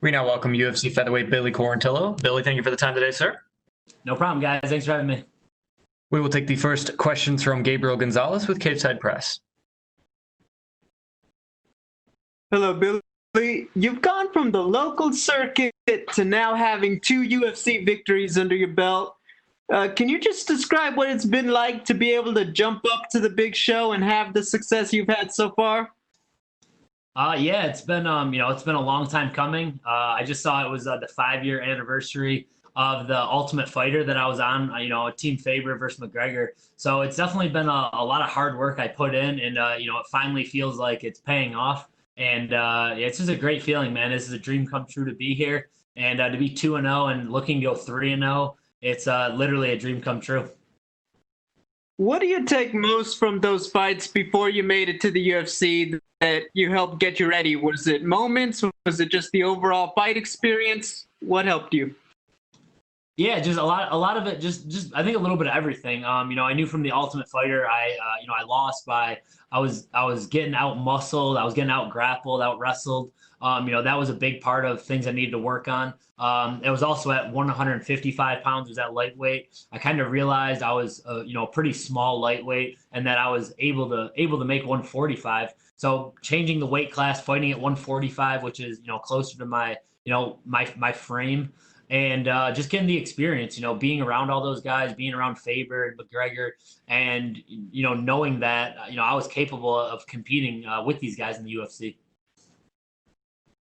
We now welcome UFC featherweight Billy Quarantillo. Billy, thank you for the time today, sir. No problem, guys. Thanks for having me. We will take the first questions from Gabriel Gonzalez with Cageside Press. Hello, Billy. You've gone from the local circuit to now having 2 UFC victories under your belt. Can you just describe what it's been like to be able to jump up to the big show and have the success you've had so far? Yeah, it's been it's been a long time coming. I just saw it was the 5-year anniversary of the Ultimate Fighter that I was on. A team favorite versus McGregor. So it's definitely been a lot of hard work I put in, and it finally feels like it's paying off. And it's just a great feeling, man. This is a dream come true to be here, and to be 2-0 and looking to go 3-0. It's literally a dream come true. What do you take most from those fights before you made it to the UFC that you helped get you ready? Was it moments? Was it just the overall fight experience? What helped you? Yeah, just a lot of it. Just I think a little bit of everything. I knew from the Ultimate Fighter, I lost by I was getting out muscled, I was getting out grappled, out wrestled. That was a big part of things I needed to work on. It was also at 155 pounds, was at lightweight. I kind of realized I was a pretty small lightweight, and that I was able to make 145. So changing the weight class, fighting at 145, which is closer to my my frame, and just getting the experience, being around all those guys, being around Faber and McGregor, and knowing that I was capable of competing with these guys in the UFC.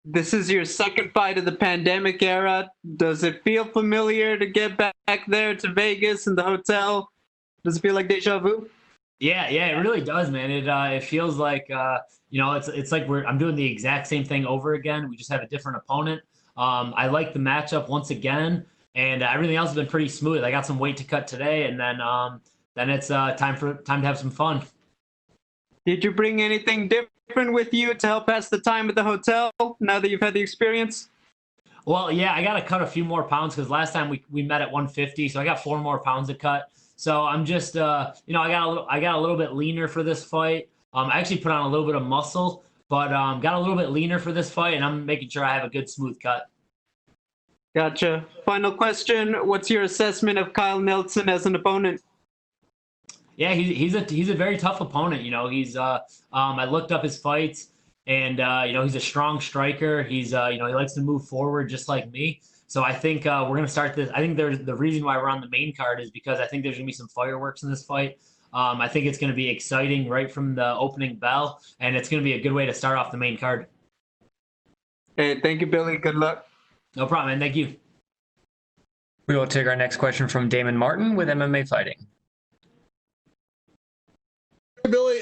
This is your second fight of the pandemic era. Does it feel familiar to get back there to Vegas and the hotel? Does it feel like deja vu? Yeah, it really does, man. It feels like it's like I'm doing the exact same thing over again. We just have a different opponent. I like the matchup once again, and everything else has been pretty smooth. I got some weight to cut today, and then it's time to have some fun. Did you bring anything different with you to help pass the time at the hotel now that you've had the experience? Well, yeah, I got to cut a few more pounds because last time we met at 150, so I got 4 more pounds to cut. So I'm just I got a little bit leaner for this fight. I actually put on a little bit of muscle, but got a little bit leaner for this fight, and I'm making sure I have a good smooth cut. Gotcha. Final question: what's your assessment of Kyle Nelson as an opponent? Yeah, he's a very tough opponent. I looked up his fights, and he's a strong striker. He likes to move forward just like me. So I think we're gonna start this. I think the reason why we're on the main card is because I think there's gonna be some fireworks in this fight. I think it's gonna be exciting right from the opening bell, and it's gonna be a good way to start off the main card. Hey, thank you, Billy. Good luck. No problem, man. Thank you. We will take our next question from Damon Martin with MMA Fighting. Billy,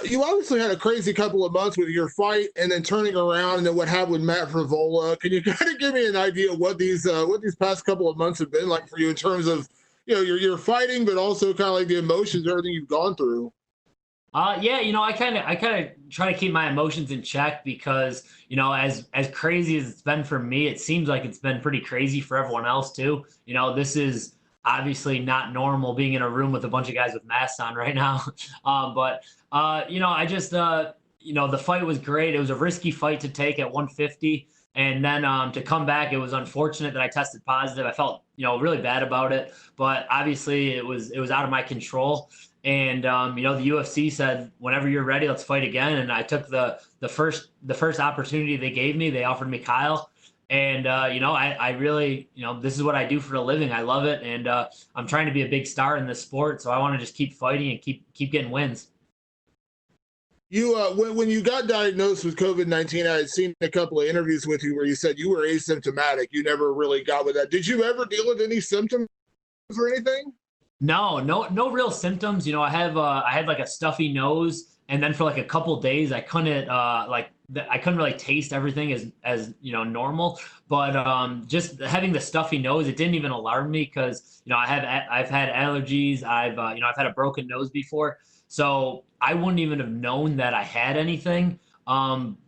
you obviously had a crazy couple of months with your fight and then turning around and then what happened with Matt Frivola. Can you kind of give me an idea of what these past couple of months have been like for you in terms of, you're fighting, but also kind of like the emotions, everything you've gone through? Yeah, I kind of try to keep my emotions in check because, as crazy as it's been for me, it seems like it's been pretty crazy for everyone else too. This is obviously not normal being in a room with a bunch of guys with masks on right now. I just, the fight was great. It was a risky fight to take at 150. And then to come back, it was unfortunate that I tested positive. I felt, really bad about it, but obviously it was out of my control. And the UFC said, whenever you're ready, let's fight again. And I took the first opportunity they gave me. They offered me Kyle. And, I really, this is what I do for a living. I love it. And I'm trying to be a big star in this sport. So I want to just keep fighting and keep getting wins. You, when you got diagnosed with COVID-19, I had seen a couple of interviews with you where you said you were asymptomatic. You never really got with that. Did you ever deal with any symptoms or anything? No real symptoms. I had like a stuffy nose. And then for like a couple days, I couldn't really taste everything as normal. But just having the stuffy nose, it didn't even alarm me because I've had allergies. I've had a broken nose before, so I wouldn't even have known that I had anything.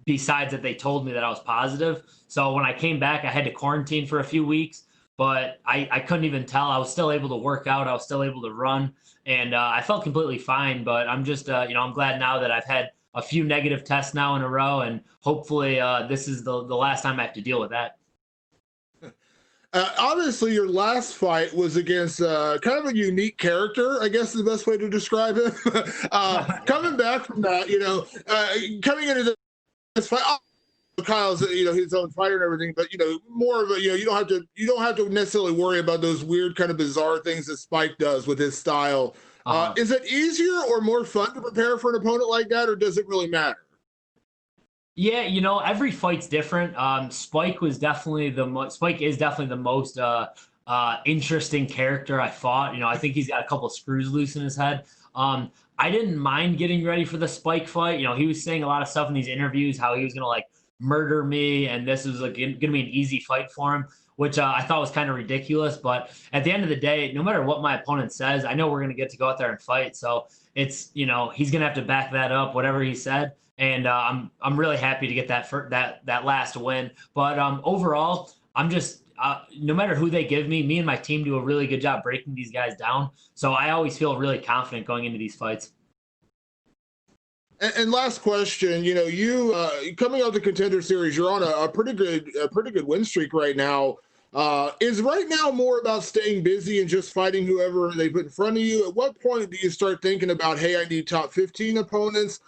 Besides that, they told me that I was positive. So when I came back, I had to quarantine for a few weeks. But I couldn't even tell. I was still able to work out. I was still able to run. And I felt completely fine. But I'm just, I'm glad now that I've had a few negative tests now in a row, and hopefully this is the last time I have to deal with that. Obviously, your last fight was against kind of a unique character, I guess is the best way to describe him. Coming back from that, coming into this fight, Kyle's his own fighter and everything, but more of a you don't have to necessarily worry about those weird kind of bizarre things that Spike does with his style. Is it easier or more fun to prepare for an opponent like that, or does it really matter? Yeah, every fight's different. Spike is definitely the most interesting character I fought. I think he's got a couple of screws loose in his head. I didn't mind getting ready for the Spike fight. He was saying a lot of stuff in these interviews, how he was gonna murder me, and this was gonna be an easy fight for him, which I thought was kind of ridiculous. But at the end of the day, no matter what my opponent says, I know we're gonna get to go out there and fight. So it's he's gonna have to back that up, whatever he said. And I'm really happy to get that last win. But overall, I'm just no matter who they give me and my team do a really good job breaking these guys down. So I always feel really confident going into these fights. And last question, you coming out the Contender Series, you're on a pretty good win streak right now. Is right now more about staying busy and just fighting whoever they put in front of you? At what point do you start thinking about, hey, I need top 15 opponents?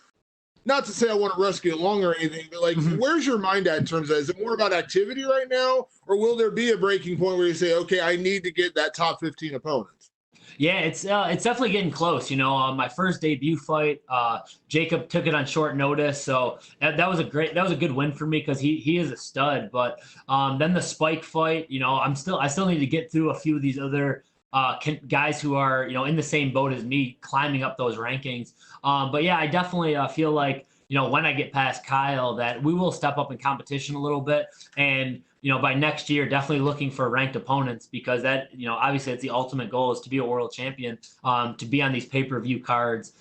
Not to say I want to rescue along or anything, but where's your mind at in terms of, is it more about activity right now, or will there be a breaking point where you say, okay, I need to get that top 15 opponents? Yeah, it's definitely getting close. My first debut fight, Jacob took it on short notice, so that was a good win for me because he is a stud. But then the Spike fight, I still need to get through a few of these other guys who are in the same boat as me, climbing up those rankings. But yeah, I definitely feel like when I get past Kyle, that we will step up in competition a little bit, and by next year, definitely looking for ranked opponents, because that obviously it's the ultimate goal is to be a world champion, to be on these pay-per-view cards,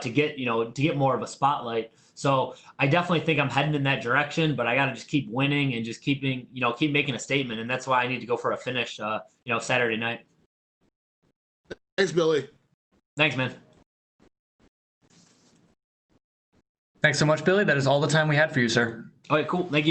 to get more of a spotlight. So I definitely think I'm heading in that direction, but I got to just keep winning and just keep making a statement, and that's why I need to go for a finish, Saturday night. Thanks, Billy. Thanks, man. Thanks so much, Billy. That is all the time we had for you, sir. All right, cool. Thank you.